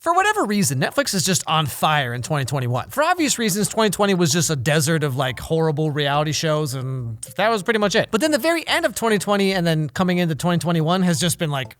For whatever reason, Netflix is just on fire in 2021. For obvious reasons, 2020 was just a desert of like horrible reality shows, and that was pretty much it. But then the very end of 2020 and then coming into 2021 has just been like...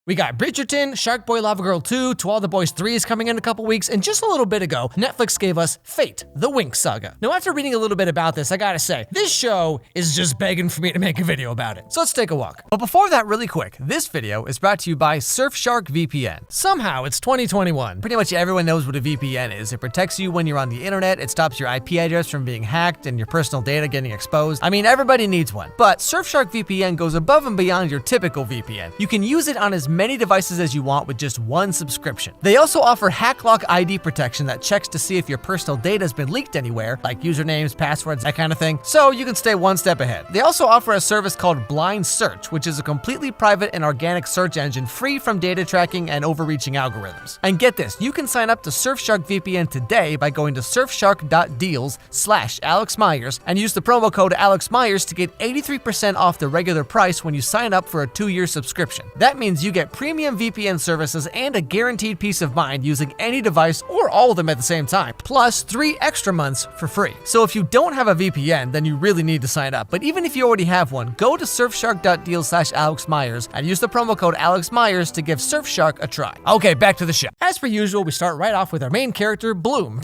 We got Bridgerton, Sharkboy Lavagirl 2, To All the Boys 3 is coming in a couple weeks, and just a little bit ago, Netflix gave us Fate, the Winx Saga. Now, after reading a little bit about this, I gotta say, this show is just begging for me to make a video about it. So let's take a walk. But before that, really quick, this video is brought to you by Surfshark VPN. Somehow, it's 2021. Pretty much everyone knows what a VPN is. It protects you when you're on the internet, it stops your IP address from being hacked and your personal data getting exposed. I mean, everybody needs one. But Surfshark VPN goes above and beyond your typical VPN. You can use it on as many devices as you want with just one subscription. They also offer HackLock ID protection that checks to see if your personal data has been leaked anywhere, like usernames, passwords, that kind of thing, so you can stay one step ahead. They also offer a service called Blind Search, which is a completely private and organic search engine free from data tracking and overreaching algorithms. And get this, you can sign up to Surfshark VPN today by going to surfshark.deals/Alex Meyers and use the promo code Alex Meyers to get 83% off the regular price when you sign up for a 2-year subscription. That means you get premium VPN services and a guaranteed peace of mind using any device or all of them at the same time, plus 3 extra months for free. So if you don't have a VPN, then you really need to sign up. But even if you already have one, go to surfshark.deals/Alex Meyers and use the promo code Alex Meyers to give Surfshark a try. Okay, back to the show. As per usual, we start right off with our main character, Bloom.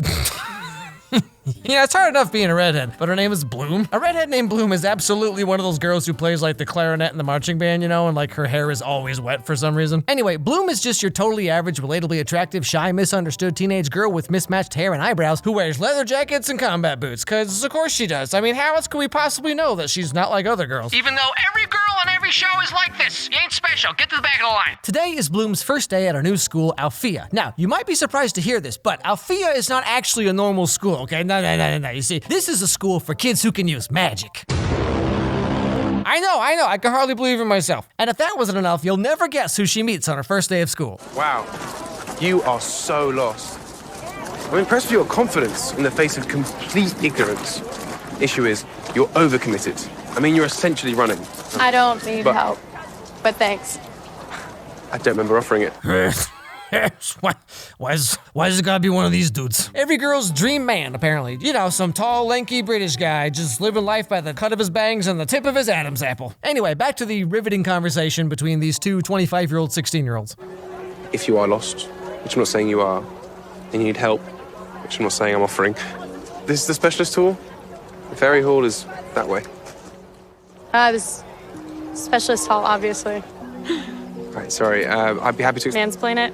Yeah, it's hard enough being a redhead, but her name is Bloom. A redhead named Bloom is absolutely one of those girls who plays like the clarinet in the marching band, you know, and like her hair is always wet for some reason. Anyway, Bloom is just your totally average, relatably attractive, shy, misunderstood teenage girl with mismatched hair and eyebrows who wears leather jackets and combat boots, cause of course she does. I mean, how else could we possibly know that she's not like other girls? Even though every girl on every show is like this. You ain't special. Get to the back of the line. Today is Bloom's first day at our new school, Althea. Now, you might be surprised to hear this, but Althea is not actually a normal school, okay? No. You see, this is a school for kids who can use magic. I know, I can hardly believe it myself. And if that wasn't enough, you'll never guess who she meets on her first day of school. Wow, you are so lost. I'm impressed with your confidence in the face of complete ignorance. Issue is, you're overcommitted. I mean, you're essentially running. I don't need help, but thanks. I don't remember offering it. Why is it gotta be one of these dudes? Every girl's dream man, apparently. You know, some tall, lanky British guy just living life by the cut of his bangs and the tip of his Adam's apple. Anyway, back to the riveting conversation between these two 25-year-old, 16-year-olds. If you are lost, which I'm not saying you are, and you need help, which I'm not saying I'm offering, this is the specialist hall. The ferry hall is that way. This specialist hall, obviously. Right, sorry, I'd be happy to... Mansplain it.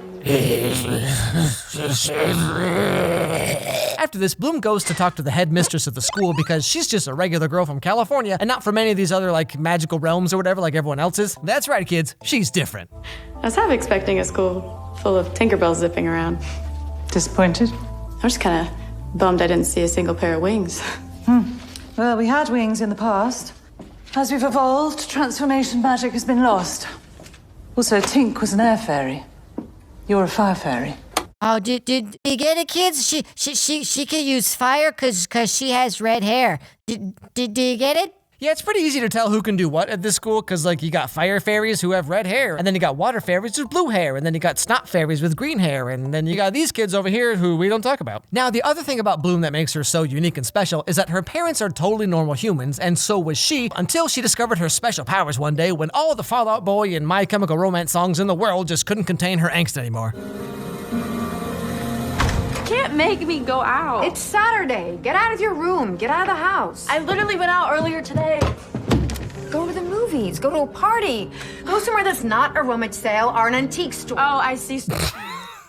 After this, Bloom goes to talk to the headmistress of the school because she's just a regular girl from California and not from any of these other like magical realms or whatever like everyone else is. That's right, kids, she's different. I was half expecting a school full of Tinkerbells zipping around. Disappointed? I was kind of bummed I didn't see a single pair of wings. Well, we had wings in the past. As we've evolved, transformation magic has been lost. Also, Tink was an air fairy. You're a fire fairy. Oh, did you get it, kids? She can use fire cause she has red hair. Did you get it? Yeah, it's pretty easy to tell who can do what at this school, because, like, you got fire fairies who have red hair, and then you got water fairies with blue hair, and then you got snot fairies with green hair, and then you got these kids over here who we don't talk about. Now, the other thing about Bloom that makes her so unique and special is that her parents are totally normal humans, and so was she, until she discovered her special powers one day when all the Fall Out Boy and My Chemical Romance songs in the world just couldn't contain her angst anymore. Can't make me go out. It's Saturday. Get out of your room. Get out of the house. I literally went out earlier today. Go to the movies. Go to a party. Go somewhere that's not a rummage sale or an antique store. Oh, I see.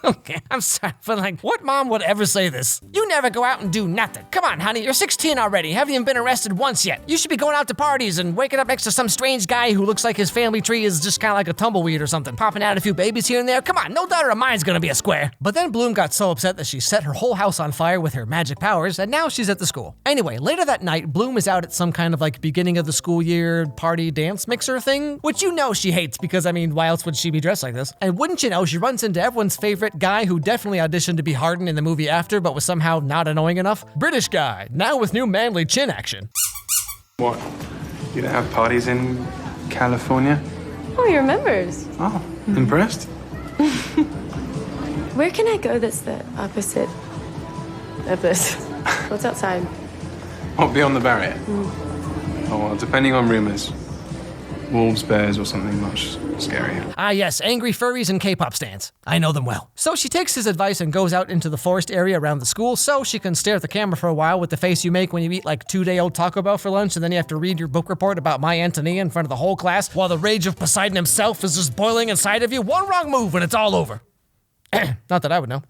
Okay, I'm sorry, but like, what mom would ever say this? You never go out and do nothing. Come on, honey, you're 16 already. Haven't even been arrested once yet. You should be going out to parties and waking up next to some strange guy who looks like his family tree is just kind of like a tumbleweed or something, popping out a few babies here and there. Come on, no daughter of mine's gonna be a square. But then Bloom got so upset that she set her whole house on fire with her magic powers, and now she's at the school. Anyway, later that night, Bloom is out at some kind of like beginning of the school year party dance mixer thing, which you know she hates because, I mean, why else would she be dressed like this? And wouldn't you know, she runs into everyone's favorite guy who definitely auditioned to be Harden in the movie after, but was somehow not annoying enough. British guy, now with new manly chin action. What? You don't have parties in California? Oh, he remembers. Oh, impressed? Where can I go that's the opposite of this? What's outside? What, beyond the barrier? Oh, well, depending on rumors. Wolves, bears, or something much scarier. Ah yes, angry furries and K-pop stans. I know them well. So she takes his advice and goes out into the forest area around the school so she can stare at the camera for a while with the face you make when you eat like 2-day-old Taco Bell for lunch and then you have to read your book report about my Antonia in front of the whole class while the rage of Poseidon himself is just boiling inside of you. One wrong move and it's all over. Not that I would know.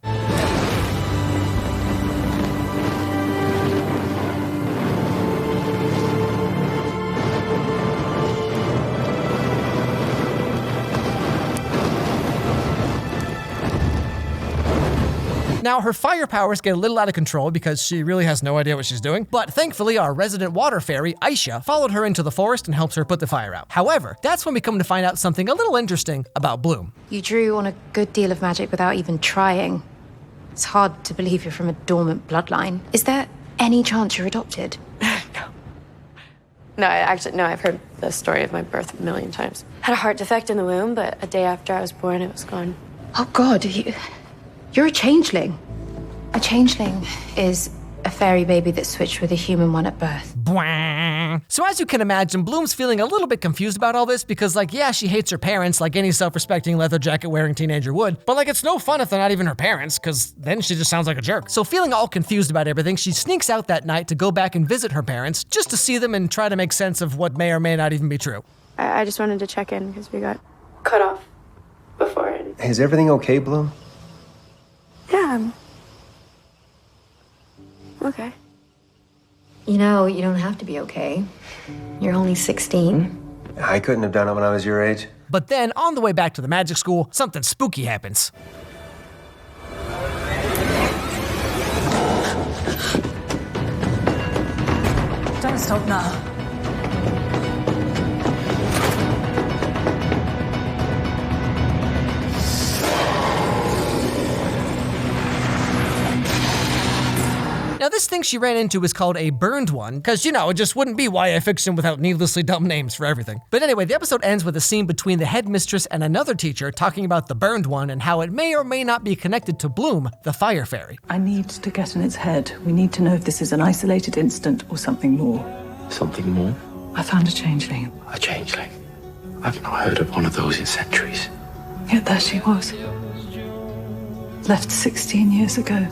Now, her fire powers get a little out of control because she really has no idea what she's doing, but thankfully our resident water fairy, Aisha, followed her into the forest and helps her put the fire out. However, that's when we come to find out something a little interesting about Bloom. You drew on a good deal of magic without even trying. It's hard to believe you're from a dormant bloodline. Is there any chance you're adopted? No, I've heard the story of my birth a million times. Had a heart defect in the womb, but a day after I was born, it was gone. Oh, God, you're a changeling. A changeling is a fairy baby that switched with a human one at birth. Bwah. So as you can imagine, Bloom's feeling a little bit confused about all this because, like, yeah, she hates her parents like any self-respecting leather jacket-wearing teenager would, but, like, it's no fun if they're not even her parents because then she just sounds like a jerk. So feeling all confused about everything, she sneaks out that night to go back and visit her parents just to see them and try to make sense of what may or may not even be true. I just wanted to check in because we got cut off before. Is everything okay, Bloom? Yeah, okay. You know, you don't have to be okay. You're only 16. I couldn't have done it when I was your age. But then, on the way back to the magic school, something spooky happens. Don't stop now. Now, this thing she ran into is called a burned one, because, you know, it just wouldn't be YA fiction without needlessly dumb names for everything. But anyway, the episode ends with a scene between the headmistress and another teacher talking about the burned one and how it may or may not be connected to Bloom, the fire fairy. I need to get in its head. We need to know if this is an isolated incident or something more. Something more? I found a changeling. A changeling? I've not heard of one of those in centuries. Yet there she was. Left 16 years ago.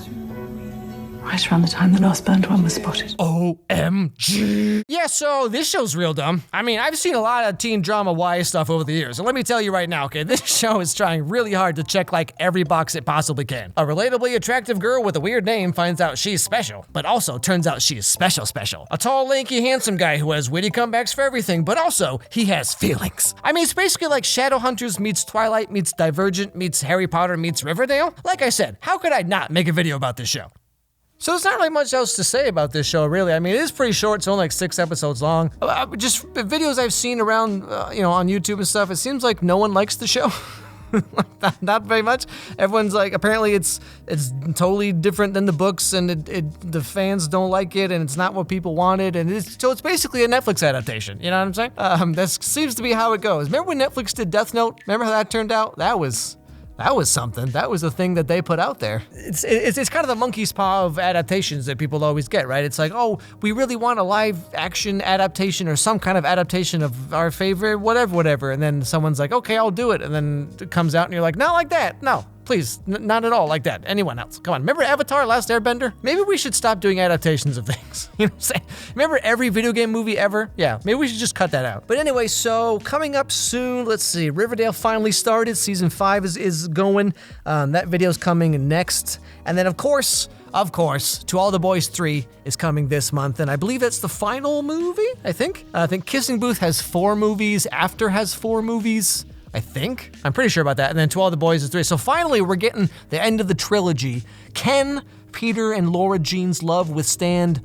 Right around the time the last burned one was spotted. OMG. Yeah, so this show's real dumb. I mean, I've seen a lot of teen drama YA stuff over the years, and let me tell you right now, okay, this show is trying really hard to check like every box it possibly can. A relatably attractive girl with a weird name finds out she's special, but also turns out she's special. A tall, lanky, handsome guy who has witty comebacks for everything, but also he has feelings. I mean, it's basically like Shadowhunters meets Twilight meets Divergent meets Harry Potter meets Riverdale. Like I said, how could I not make a video about this show? So there's not really much else to say about this show, really. I mean, it is pretty short. It's only like 6 episodes long. Just videos I've seen around, on YouTube and stuff, it seems like no one likes the show. Not very much. Everyone's like, apparently it's totally different than the books, and the fans don't like it, and it's not what people wanted, and so it's basically a Netflix adaptation. You know what I'm saying? That seems to be how it goes. Remember when Netflix did Death Note? Remember how that turned out? That was something. That was the thing that they put out there. It's kind of the monkey's paw of adaptations that people always get, right? It's like, oh, we really want a live action adaptation or some kind of adaptation of our favorite whatever. And then someone's like, okay, I'll do it. And then it comes out and you're like, not like that. No, please, not at all like that. Anyone else? Come on. Remember Avatar: Last Airbender? Maybe we should stop doing adaptations of things. You know what I'm saying? Remember every video game movie ever? Yeah, maybe we should just cut that out. But anyway, so coming up soon, let's see, Riverdale finally started. Season 5 is going. That video's coming next. And then of course, To All the Boys 3 is coming this month, and I believe that's the final movie, I think. I think Kissing Booth has 4 movies, After has 4 movies, I think. I'm pretty sure about that. And then To All the Boys is 3. So finally, we're getting the end of the trilogy. Can Peter and Laura Jean's love withstand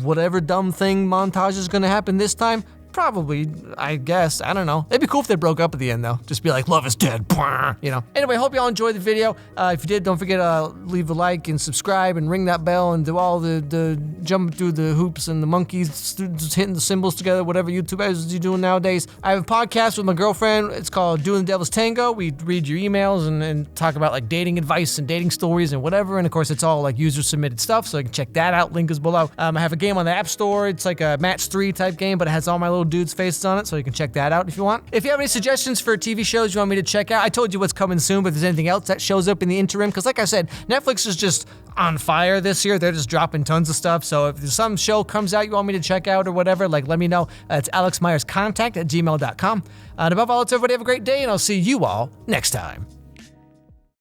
whatever dumb thing montage is going to happen this time? Probably, I guess. I don't know. It'd be cool if they broke up at the end, though. Just be like, love is dead. You know. Anyway, hope y'all enjoyed the video. If you did, don't forget to leave a like and subscribe and ring that bell and do all the jump through the hoops and the monkeys, just hitting the symbols together, whatever YouTubers you doing nowadays. I have a podcast with my girlfriend. It's called Doing the Devil's Tango. We read your emails and talk about like dating advice and dating stories and whatever. And of course, it's all like user submitted stuff, so you can check that out. Link is below. I have a game on the App Store. It's like a Match 3 type game, but it has all my little dudes' faces on it, so you can check that out if you want. If you have any suggestions for TV shows you want me to check out, I told you what's coming soon, but if there's anything else that shows up in the interim, because like I said, Netflix is just on fire this year. They're just dropping tons of stuff. So if there's some show comes out you want me to check out or whatever, like let me know. It's alexmeyerscontact@gmail.com. And above all, let's everybody have a great day, and I'll see you all next time.